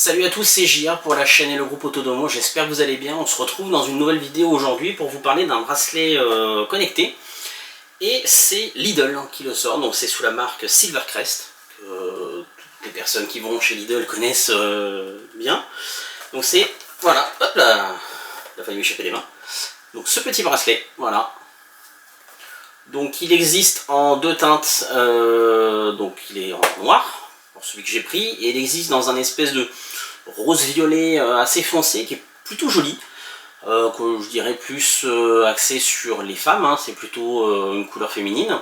Salut à tous, c'est JA pour la chaîne et le groupe Autodomo, j'espère que vous allez bien. On se retrouve dans une nouvelle vidéo aujourd'hui pour vous parler d'un bracelet connecté. Et c'est Lidl qui le sort, donc c'est sous la marque Silvercrest, que toutes les personnes qui vont chez Lidl connaissent bien. Donc c'est, voilà, hop là, il a fallu m'échapper des mains. Donc ce petit bracelet, voilà. Donc il existe en deux teintes, donc il est en noir, pour celui que j'ai pris, et il existe dans un espèce de rose-violet assez foncé, qui est plutôt joli, que je dirais plus axé sur les femmes, hein, c'est plutôt une couleur féminine.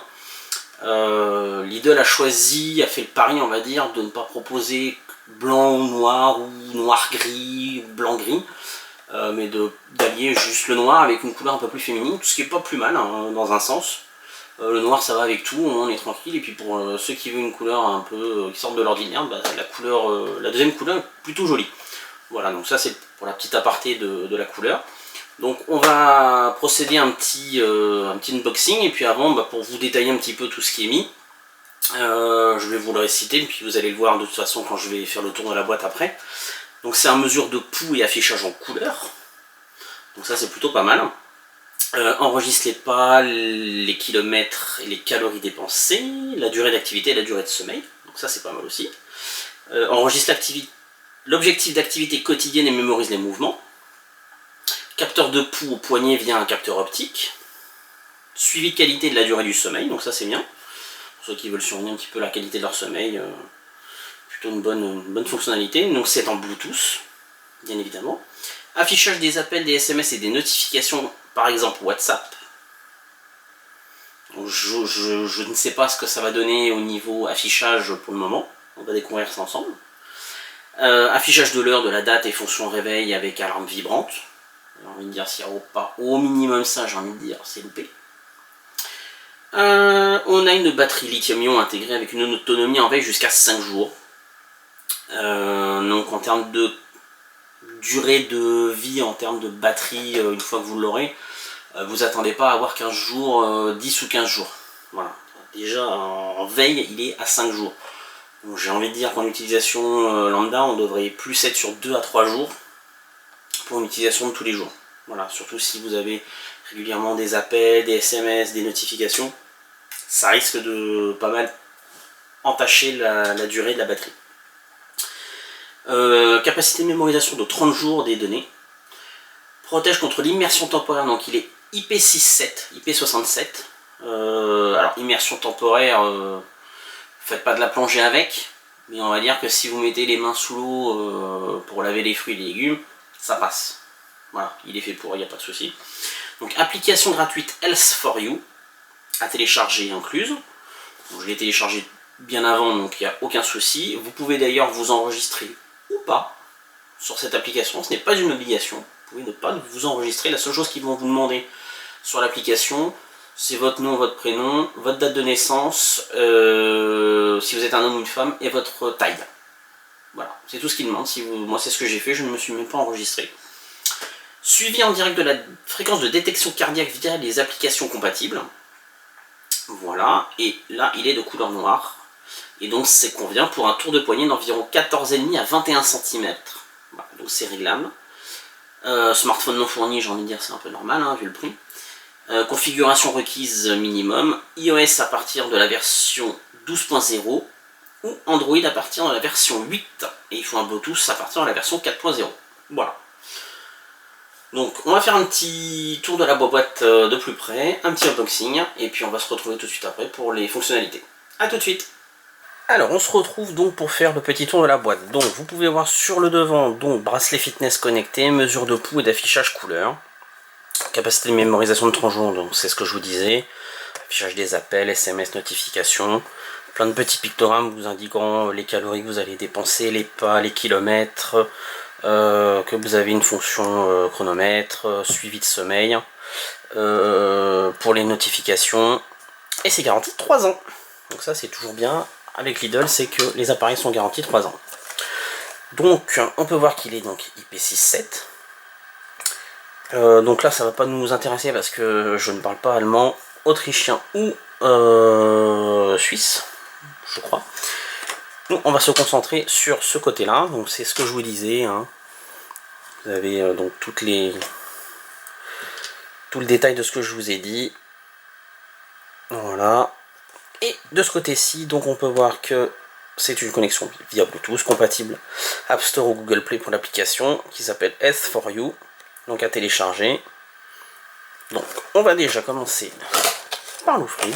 Lidl a fait le pari, on va dire, de ne pas proposer blanc ou noir-gris, ou blanc-gris, mais d'allier juste le noir avec une couleur un peu plus féminine, ce qui est pas plus mal, hein, dans un sens. Le noir ça va avec tout, on est tranquille, et puis pour ceux qui veulent une couleur un peu qui sortent de l'ordinaire, bah, la deuxième couleur est plutôt jolie. Voilà, donc ça c'est pour la petite aparté de la couleur. Donc on va procéder à un petit unboxing, et puis avant, bah, pour vous détailler un petit peu tout ce qui est mis, je vais vous le réciter, et puis vous allez le voir de toute façon quand je vais faire le tour de la boîte après. Donc c'est en mesure de pouls et affichage en couleur, donc ça c'est plutôt pas mal. Enregistre les pas, les kilomètres et les calories dépensées, la durée d'activité et la durée de sommeil, donc ça c'est pas mal aussi. Enregistre l'objectif d'activité quotidienne et mémorise les mouvements. Capteur de pouls au poignet via un capteur optique. Suivi de qualité de la durée du sommeil, donc ça c'est bien. Pour ceux qui veulent surveiller un petit peu la qualité de leur sommeil, plutôt une bonne fonctionnalité. Donc c'est en Bluetooth, bien évidemment. Affichage des appels, des SMS et des notifications, par exemple WhatsApp. Je ne sais pas ce que ça va donner au niveau affichage pour le moment. On va découvrir ça ensemble. Affichage de l'heure, de la date et fonction réveil avec alarme vibrante. J'ai envie de dire, s'il n'y a pas au minimum ça, j'ai envie de dire, c'est loupé. On a une batterie lithium-ion intégrée avec une autonomie en veille jusqu'à 5 jours. Donc en termes de durée de vie, en termes de batterie, une fois que vous l'aurez, vous attendez pas à avoir 15 jours, 10 ou 15 jours. Voilà. Déjà en veille, il est à 5 jours. J'ai envie de dire qu'en utilisation lambda, on devrait plus être sur 2 à 3 jours pour une utilisation de tous les jours. Voilà, surtout si vous avez régulièrement des appels, des SMS, des notifications, ça risque de pas mal entacher la durée de la batterie. Capacité de mémorisation de 30 jours des données. Protège contre l'immersion temporaire, donc il est IP67. Alors immersion temporaire, faites pas de la plongée avec, mais on va dire que si vous mettez les mains sous l'eau pour laver les fruits et les légumes, ça passe. Voilà, il est fait pour, il n'y a pas de souci. Donc application gratuite Health4U à télécharger incluse. Donc, je l'ai téléchargé bien avant, donc il n'y a aucun souci. Vous pouvez d'ailleurs vous enregistrer ou pas sur cette application, ce n'est pas une obligation. Vous pouvez ne pas vous enregistrer. La seule chose qu'ils vont vous demander sur l'application, c'est votre nom, votre prénom, votre date de naissance, si vous êtes un homme ou une femme, et votre taille. Voilà, c'est tout ce qu'ils demandent. Moi c'est ce que j'ai fait, je ne me suis même pas enregistré. Suivi en direct de la fréquence de détection cardiaque via les applications compatibles. Voilà, et là il est de couleur noire. Et donc c'est convient pour un tour de poignet d'environ 14,5 à 21 cm. Voilà, donc c'est réglable. Smartphone non fourni, j'ai envie de dire c'est un peu normal, hein, vu le prix. Configuration requise minimum. iOS à partir de la version 12.0 ou Android à partir de la version 8. Et il faut un Bluetooth à partir de la version 4.0. Voilà. Donc on va faire un petit tour de la boîte de plus près, un petit unboxing, et puis on va se retrouver tout de suite après pour les fonctionnalités. A tout de suite. Alors on se retrouve donc pour faire le petit tour de la boîte. Donc vous pouvez voir sur le devant, donc bracelet fitness connecté, mesure de pouls et d'affichage couleur. Capacité de mémorisation de 30 jours, donc c'est ce que je vous disais. Affichage des appels, SMS, notifications. Plein de petits pictogrammes vous indiquant les calories que vous allez dépenser, les pas, les kilomètres, que vous avez une fonction chronomètre, suivi de sommeil, pour les notifications, et c'est garanti 3 ans. Donc ça c'est toujours bien avec Lidl, c'est que les appareils sont garantis 3 ans. Donc on peut voir qu'il est donc IP67. Donc là ça va pas nous intéresser parce que je ne parle pas allemand, autrichien ou suisse, je crois. Nous, on va se concentrer sur ce côté-là. Donc c'est ce que je vous disais. Hein. Vous avez donc tout le détail de ce que je vous ai dit. Voilà. Et de ce côté-ci, donc on peut voir que c'est une connexion via Bluetooth compatible App Store ou Google Play pour l'application qui s'appelle S4U. Donc à télécharger. Donc on va déjà commencer par l'ouvrir.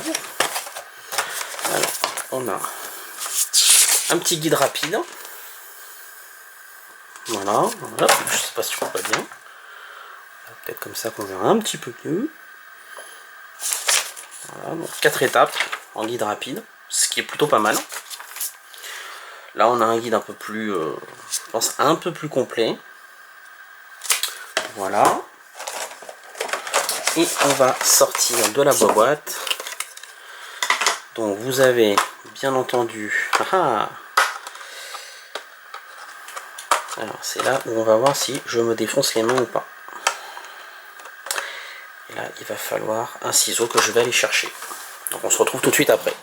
Alors on a un petit guide rapide. Voilà, voilà. Je sais pas si on voit bien. Peut-être comme ça qu'on verra un petit peu mieux. Voilà, donc 4 étapes en guide rapide, ce qui est plutôt pas mal. Là on a un guide un peu plus, je pense un peu plus complet. Voilà. Et on va sortir de la boîte. Donc vous avez bien entendu. Alors c'est là où on va voir si je me défonce les mains ou pas. Et là il va falloir un ciseau que je vais aller chercher. Donc on se retrouve tout de suite après.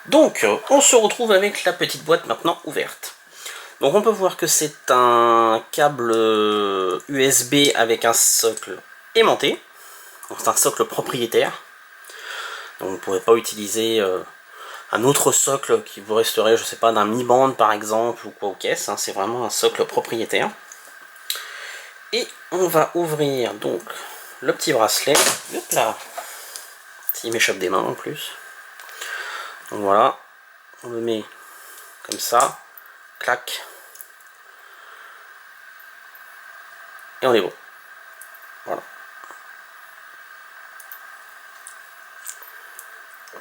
Donc on se retrouve avec la petite boîte maintenant ouverte. Donc on peut voir que c'est un câble USB avec un socle aimanté. C'est un socle propriétaire. Donc vous ne pourrez pas utiliser un autre socle qui vous resterait, je sais pas, d'un Mi-Band par exemple ou quoi aux caisses. Hein. C'est vraiment un socle propriétaire. Et on va ouvrir donc le petit bracelet. Hop là. S'il m'échappe des mains en plus. Donc voilà. On le met comme ça. Clac. Et on est bon. Voilà.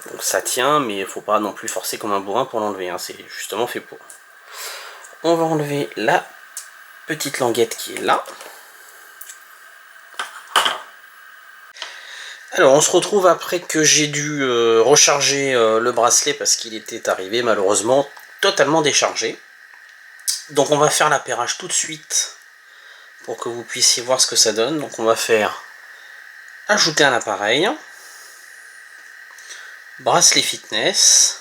Donc ça tient, mais il faut pas non plus forcer comme un bourrin pour l'enlever. Hein. C'est justement fait pour. On va enlever la petite languette qui est là. Alors on se retrouve après que j'ai dû recharger le bracelet parce qu'il était arrivé malheureusement totalement déchargé. Donc on va faire l'appairage tout de suite pour que vous puissiez voir ce que ça donne. Donc on va faire ajouter un appareil. Bracelet fitness.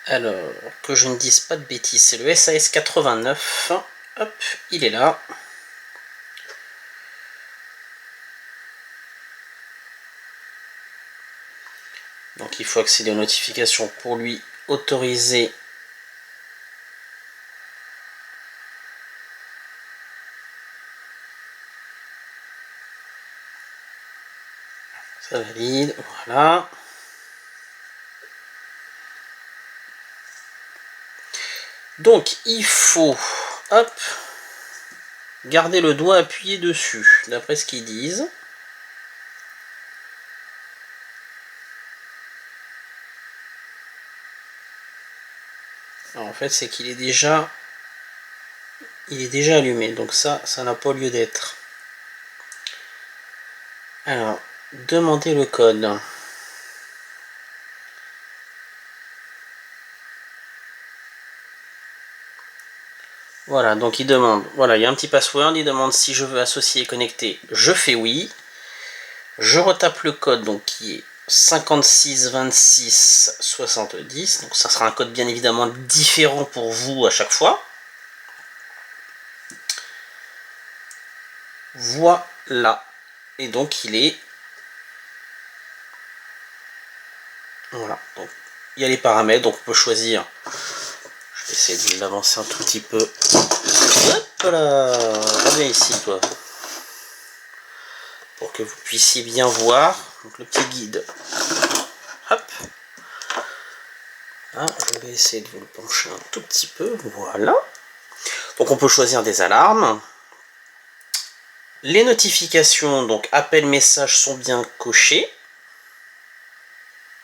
Alors, que je ne dise pas de bêtises, c'est le SAS 89. Hop, il est là. Donc il faut accéder aux notifications pour lui autoriser. Ça valide, voilà. Donc il faut, hop, garder le doigt appuyé dessus, d'après ce qu'ils disent. Alors, en fait, c'est qu'il est déjà, allumé, donc ça n'a pas lieu d'être. Alors, demandez le code. Voilà, donc il demande, voilà, il y a un petit password, il demande si je veux associer et connecter, je fais oui. Je retape le code, donc qui est 56 26 70, donc ça sera un code bien évidemment différent pour vous à chaque fois. Voilà, et donc il est, voilà, donc il y a les paramètres, donc on peut choisir, je vais essayer de l'avancer un tout petit peu, hop là, reviens ici toi, pour que vous puissiez bien voir, donc le petit guide, hop, là, je vais essayer de vous le pencher un tout petit peu, voilà, donc on peut choisir des alarmes. Les notifications, donc appel, message, sont bien cochées.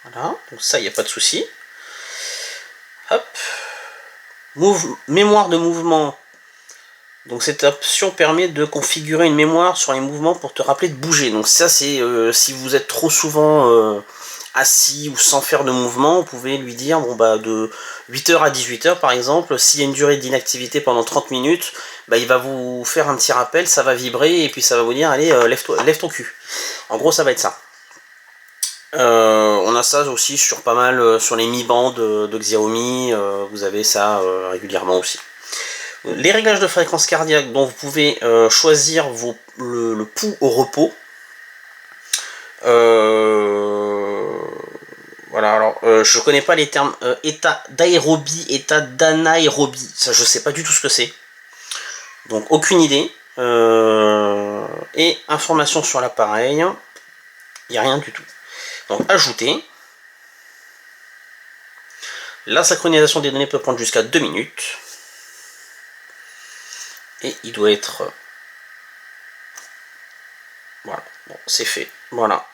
Voilà, donc ça, il n'y a pas de souci. Hop. Mémoire de mouvement. Donc cette option permet de configurer une mémoire sur les mouvements pour te rappeler de bouger. Donc ça, c'est si vous êtes trop souvent assis ou sans faire de mouvement, vous pouvez lui dire, bon bah de 8h à 18h par exemple, s'il y a une durée d'inactivité pendant 30 minutes, bah, il va vous faire un petit rappel, ça va vibrer et puis ça va vous dire, allez, lève ton cul. En gros, ça va être ça. On a ça aussi sur pas mal, sur les Mi Band de Xiaomi, vous avez ça régulièrement aussi. Les réglages de fréquence cardiaque, dont vous pouvez choisir le pouls au repos. Voilà, alors je connais pas les termes état d'aérobie, état d'anaérobie, ça je sais pas du tout ce que c'est. Donc aucune idée. Et information sur l'appareil, il n'y a rien du tout. Donc ajouter. La synchronisation des données peut prendre jusqu'à 2 minutes. Et il doit être... Voilà, bon, c'est fait. Voilà.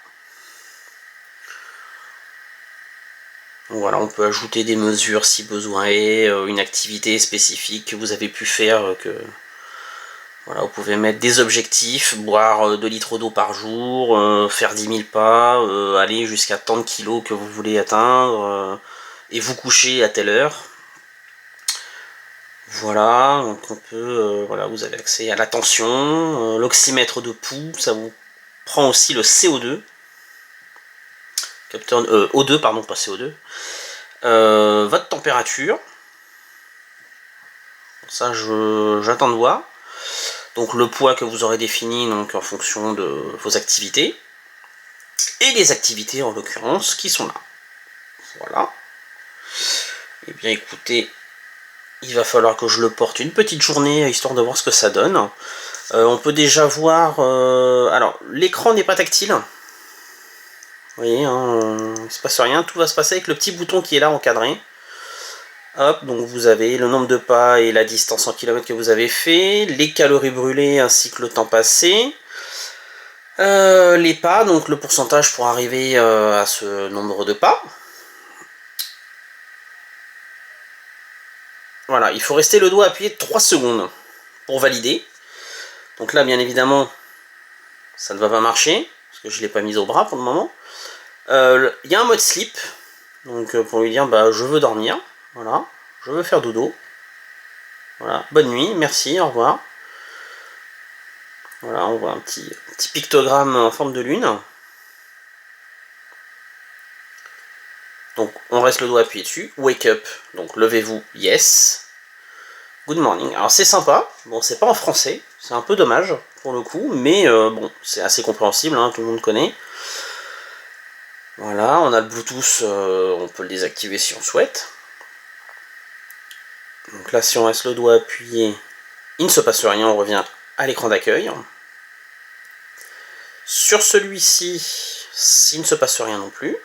Voilà, on peut ajouter des mesures si besoin est, une activité spécifique que vous avez pu faire, voilà, vous pouvez mettre des objectifs, boire 2 litres d'eau par jour, faire 10 000 pas, aller jusqu'à tant de kilos que vous voulez atteindre, et vous coucher à telle heure. Voilà, donc on peut, voilà, vous avez accès à la tension, l'oxymètre de pouls, ça vous prend aussi le CO2, capteur O2, pardon, pas CO2. Votre température, ça j'attends de voir. Donc le poids que vous aurez défini donc, en fonction de vos activités. Et les activités en l'occurrence qui sont là. Voilà. Et bien écoutez, il va falloir que je le porte une petite journée histoire de voir ce que ça donne. On peut déjà voir... alors l'écran n'est pas tactile. Vous voyez, hein, il ne se passe rien. Tout va se passer avec le petit bouton qui est là encadré. Hop, donc vous avez le nombre de pas et la distance en kilomètres que vous avez fait, les calories brûlées ainsi que le temps passé, les pas, donc le pourcentage pour arriver à ce nombre de pas. Voilà, il faut rester le doigt appuyé 3 secondes pour valider. Donc là, bien évidemment, ça ne va pas marcher, parce que je ne l'ai pas mis au bras pour le moment. Il y a un mode sleep, donc pour lui dire bah, je veux dormir, voilà, je veux faire dodo. Voilà, bonne nuit, merci, au revoir. Voilà, on voit un petit pictogramme en forme de lune. Donc on reste le doigt appuyé dessus. Wake up, donc levez-vous, yes. Good morning. Alors c'est sympa, bon c'est pas en français, c'est un peu dommage pour le coup, mais bon, c'est assez compréhensible, hein, tout le monde connaît. Voilà, on a le Bluetooth, on peut le désactiver si on souhaite. Donc là si on reste le doigt appuyé, il ne se passe rien, on revient à l'écran d'accueil. Sur celui-ci, s'il ne se passe rien non plus,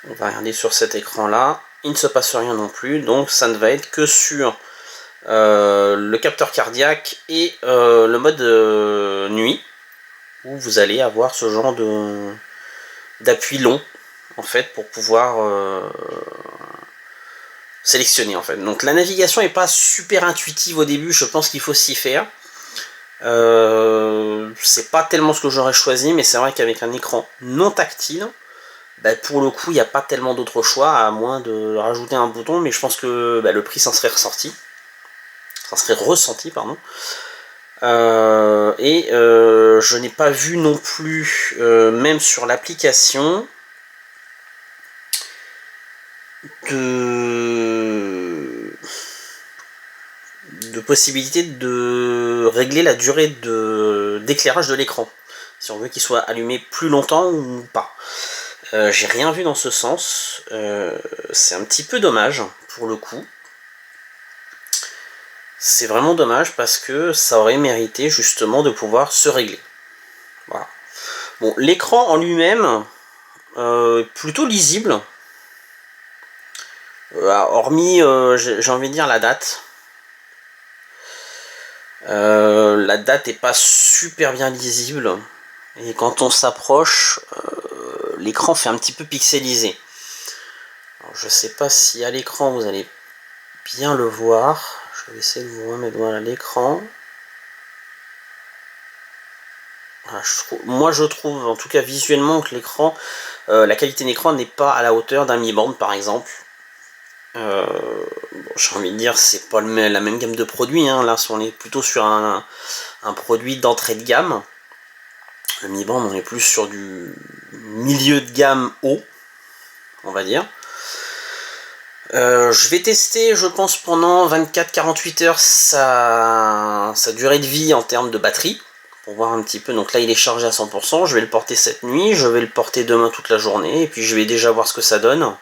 on va regarder sur cet écran-là, il ne se passe rien non plus, donc ça ne va être que sur le capteur cardiaque et le mode nuit, où vous allez avoir ce genre d'appui long, en fait, pour pouvoir sélectionner, en fait. Donc la navigation n'est pas super intuitive au début, je pense qu'il faut s'y faire. C'est pas tellement ce que j'aurais choisi, mais c'est vrai qu'avec un écran non tactile, bah pour le coup il n'y a pas tellement d'autres choix à moins de rajouter un bouton, mais je pense que bah, le prix s'en serait ressenti, pardon. Je n'ai pas vu non plus, même sur l'application, de possibilité de régler la durée d'éclairage de l'écran, si on veut qu'il soit allumé plus longtemps ou pas. J'ai rien vu dans ce sens, c'est un petit peu dommage pour le coup. C'est vraiment dommage parce que ça aurait mérité justement de pouvoir se régler. Voilà. Bon, l'écran en lui-même est plutôt lisible, hormis, j'ai envie de dire, la date. La date n'est pas super bien lisible, et quand on s'approche, l'écran fait un petit peu pixelisé. Alors, je sais pas si à l'écran vous allez bien le voir. Je vais essayer de vous remettre voilà l'écran. Voilà, moi je trouve en tout cas visuellement que l'écran, la qualité d'écran n'est pas à la hauteur d'un Mi Band par exemple. Bon, j'ai envie de dire c'est pas la même gamme de produits, hein. Là on est plutôt sur un produit d'entrée de gamme. Le Mi Band, on est plus sur du milieu de gamme haut, on va dire. Je vais tester, je pense, pendant 24-48 heures sa durée de vie en termes de batterie, pour voir un petit peu. Donc là, il est chargé à 100%, je vais le porter cette nuit, je vais le porter demain toute la journée, et puis je vais déjà voir ce que ça donne.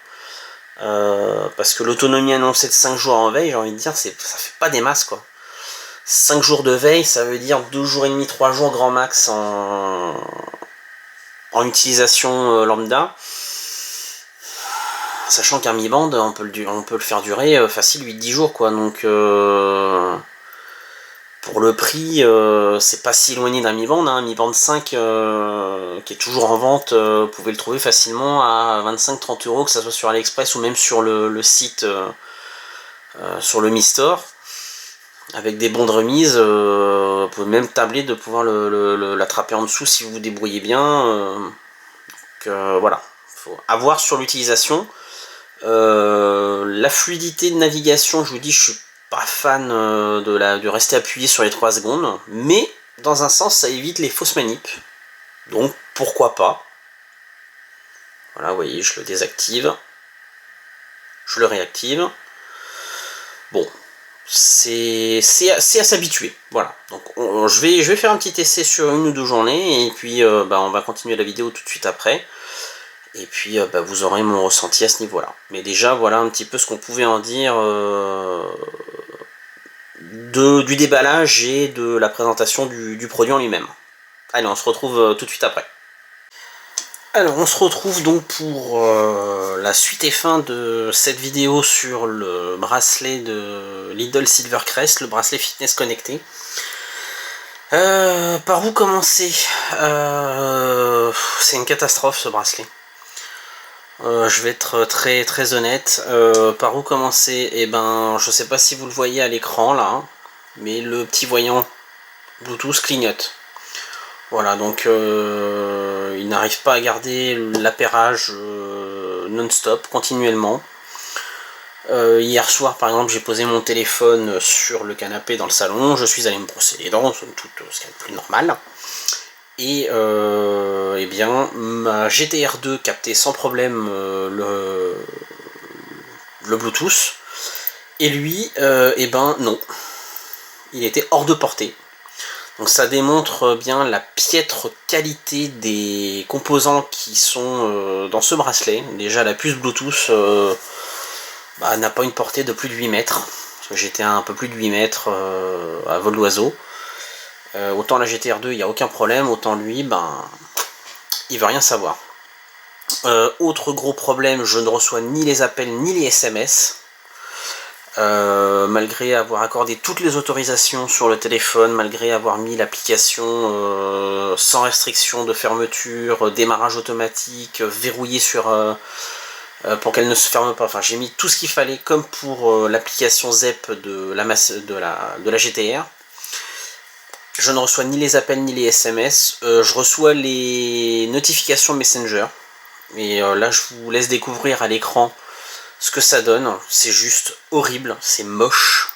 Parce que l'autonomie annoncée de 5 jours en veille, j'ai envie de dire, ça fait pas des masses, quoi. 5 jours de veille, ça veut dire 2 jours et demi, 3 jours grand max en utilisation lambda. Sachant qu'un Mi Band, on peut le faire durer facile 8-10 jours, quoi. Donc pour le prix, c'est pas si éloigné d'un Mi Band. Un Mi Band 5 qui est toujours en vente, vous pouvez le trouver facilement à 25-30 euros, que ce soit sur AliExpress ou même sur le site, sur le Mi Store. Avec des bons de remise, vous pouvez même tabler de pouvoir l'attraper en dessous si vous vous débrouillez bien. Voilà, faut avoir sur l'utilisation. La fluidité de navigation, je vous dis, je suis pas fan de rester appuyé sur les 3 secondes, mais dans un sens, ça évite les fausses manips. Donc pourquoi pas. Voilà, vous voyez, je le désactive, je le réactive. Bon. C'est à s'habituer, voilà. Donc je vais faire un petit essai sur 1 ou 2 journées, et puis on va continuer la vidéo tout de suite après. Et puis vous aurez mon ressenti à ce niveau-là. Mais déjà, voilà un petit peu ce qu'on pouvait en dire du déballage et de la présentation du produit en lui-même. Allez, on se retrouve tout de suite après. Alors, on se retrouve donc pour la suite et fin de cette vidéo sur le bracelet de Lidl Silvercrest, le bracelet fitness connecté. Par où commencer? C'est une catastrophe, ce bracelet. Je vais être très honnête. Par où commencer? Eh ben, je sais pas si vous le voyez à l'écran là, hein, mais le petit voyant Bluetooth clignote. Voilà, donc il n'arrive pas à garder l'appairage non-stop, continuellement. Hier soir, par exemple, j'ai posé mon téléphone sur le canapé dans le salon, je suis allé me brosser les dents, somme toute ce qui est le plus normal. Et eh bien, ma GTR 2 captait sans problème le Bluetooth, et lui, eh ben non, il était hors de portée. Donc ça démontre bien la piètre qualité des composants qui sont dans ce bracelet. Déjà la puce Bluetooth n'a pas une portée de plus de 8 mètres. J'étais à un peu plus de 8 mètres à vol d'oiseau. Autant la GTR 2 il n'y a aucun problème, autant lui il veut rien savoir. Autre gros problème, je ne reçois ni les appels ni les SMS. Malgré avoir accordé toutes les autorisations sur le téléphone, malgré avoir mis l'application sans restriction de fermeture, démarrage automatique, verrouillé pour qu'elle ne se ferme pas. Enfin, j'ai mis tout ce qu'il fallait, comme pour l'application ZEP de la GTR. Je ne reçois ni les appels ni les SMS. Je reçois les notifications Messenger. Et là, je vous laisse découvrir à l'écran ce que ça donne. C'est juste horrible, c'est moche,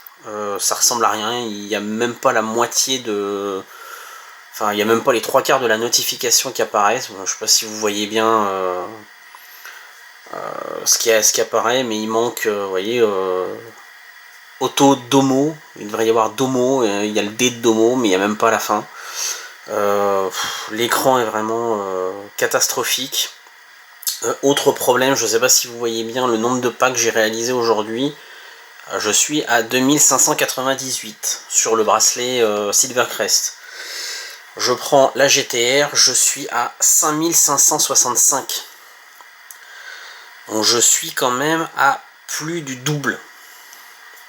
ça ressemble à rien, il n'y a même pas la moitié de... Enfin, il n'y a même pas les 3/4 de la notification qui apparaissent. Je ne sais pas si vous voyez bien ce qui apparaît, mais il manque, vous voyez, auto Domo, il devrait y avoir Domo, il y a le D de Domo, mais il n'y a même pas la fin. L'écran est vraiment catastrophique. Autre problème, je ne sais pas si vous voyez bien le nombre de pas que j'ai réalisé aujourd'hui. Je suis à 2598 sur le bracelet Silvercrest. Je prends la GTR, je suis à 5565. Donc je suis quand même à plus du double.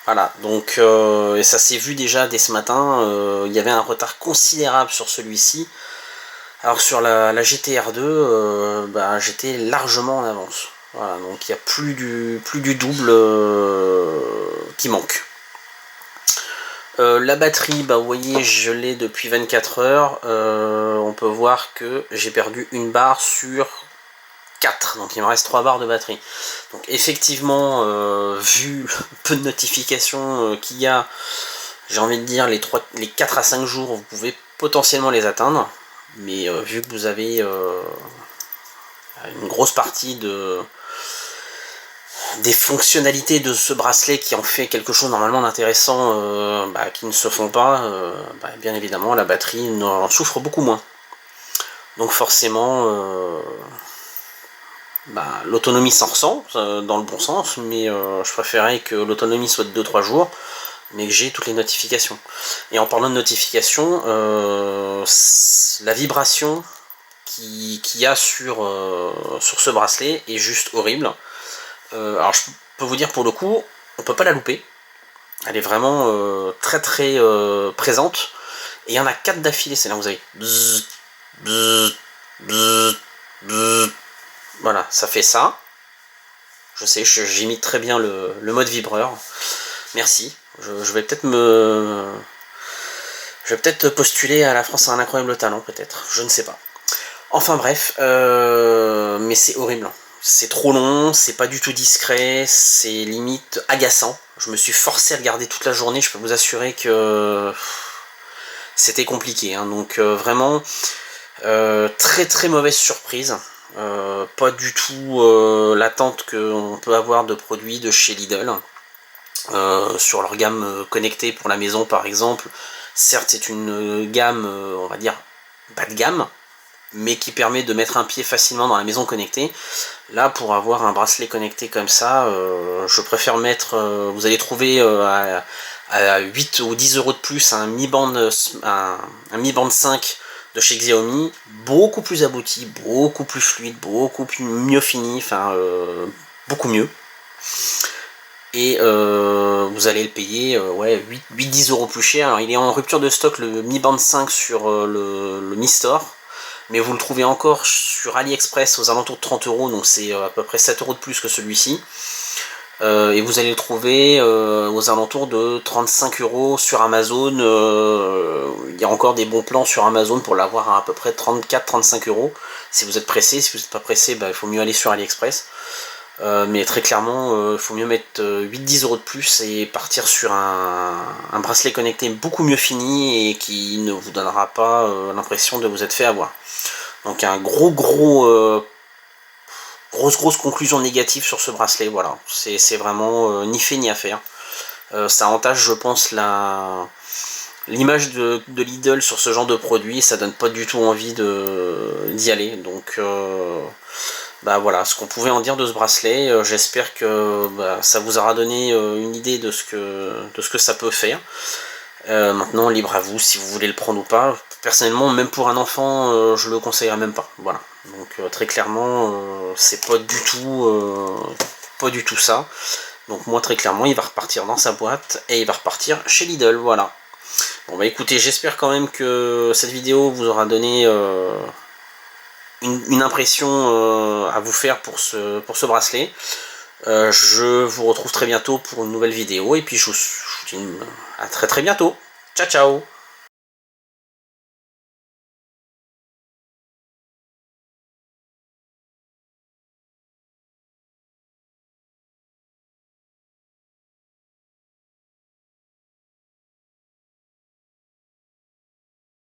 Voilà, donc et ça s'est vu déjà dès ce matin, il y avait un retard considérable sur celui-ci. Alors sur la GTR 2, j'étais largement en avance. Voilà, donc il y a plus du double qui manque. La batterie, vous voyez, je l'ai depuis 24 heures. On peut voir que j'ai perdu une barre sur 4, donc il me reste 3 barres de batterie. Donc effectivement, vu le peu de notifications qu'il y a, j'ai envie de dire les 4 à 5 jours, vous pouvez potentiellement les atteindre. mais vu que vous avez une grosse partie des fonctionnalités de ce bracelet qui en fait quelque chose normalement d'intéressant qui ne se font pas, bien évidemment la batterie en souffre beaucoup moins. Donc forcément l'autonomie s'en ressent dans le bon sens, mais je préférais que l'autonomie soit de 2-3 jours, mais que j'ai toutes les notifications. Et en parlant de notifications, la vibration qu'il y a sur ce bracelet est juste horrible. Alors je peux vous dire pour le coup, on peut pas la louper. Elle est vraiment très très présente. Et il y en a 4 d'affilée, c'est là où vous avez bzz, bzz, bzz, bzz. Voilà, ça fait ça. Je sais, j'imite très bien le mode vibreur. Merci. Je vais peut-être postuler à la France a un incroyable talent, peut-être. Je ne sais pas. Enfin bref, mais c'est horrible. C'est trop long, c'est pas du tout discret, c'est limite agaçant. Je me suis forcé à le garder toute la journée, je peux vous assurer que c'était compliqué. Hein. Donc vraiment, très très mauvaise surprise. Pas du tout l'attente qu'on peut avoir de produits de chez Lidl. Sur leur gamme connectée pour la maison par exemple, certes c'est une gamme, on va dire, bas de gamme, mais qui permet de mettre un pied facilement dans la maison connectée. Là, pour avoir un bracelet connecté comme ça, je préfère mettre, vous allez trouver à 8 ou 10 euros de plus un Mi Band 5 de chez Xiaomi, beaucoup plus abouti, beaucoup plus fluide, beaucoup mieux fini, enfin beaucoup mieux. Et vous allez le payer 8-10 euros plus cher. Alors il est en rupture de stock le Mi Band 5 sur le Mi Store, mais vous le trouvez encore sur AliExpress aux alentours de 30 euros, donc c'est à peu près 7 euros de plus que celui-ci. Et vous allez le trouver aux alentours de 35 euros sur Amazon. Il y a encore des bons plans sur Amazon pour l'avoir à peu près 34-35 euros. Si vous êtes pressé, si vous n'êtes pas pressé, il faut mieux aller sur AliExpress. Mais très clairement, il faut mieux mettre 8-10 euros de plus et partir sur un bracelet connecté beaucoup mieux fini et qui ne vous donnera pas l'impression de vous être fait avoir. Donc un grosse conclusion négative sur ce bracelet, voilà. C'est vraiment ni fait ni à faire. Ça entache, je pense, l'image de Lidl sur ce genre de produit, ça donne pas du tout envie d'y aller. Donc voilà ce qu'on pouvait en dire de ce bracelet. J'espère que ça vous aura donné une idée de ce que ça peut faire. Maintenant, libre à vous si vous voulez le prendre ou pas. Personnellement, même pour un enfant, je le conseillerais même pas. Voilà. Donc très clairement, c'est pas du tout ça. Donc moi, très clairement, il va repartir dans sa boîte et il va repartir chez Lidl. Voilà. Bon écoutez, j'espère quand même que cette vidéo vous aura donné une impression à vous faire pour ce bracelet. Je vous retrouve très bientôt pour une nouvelle vidéo et puis je vous dis à très bientôt. Ciao ciao.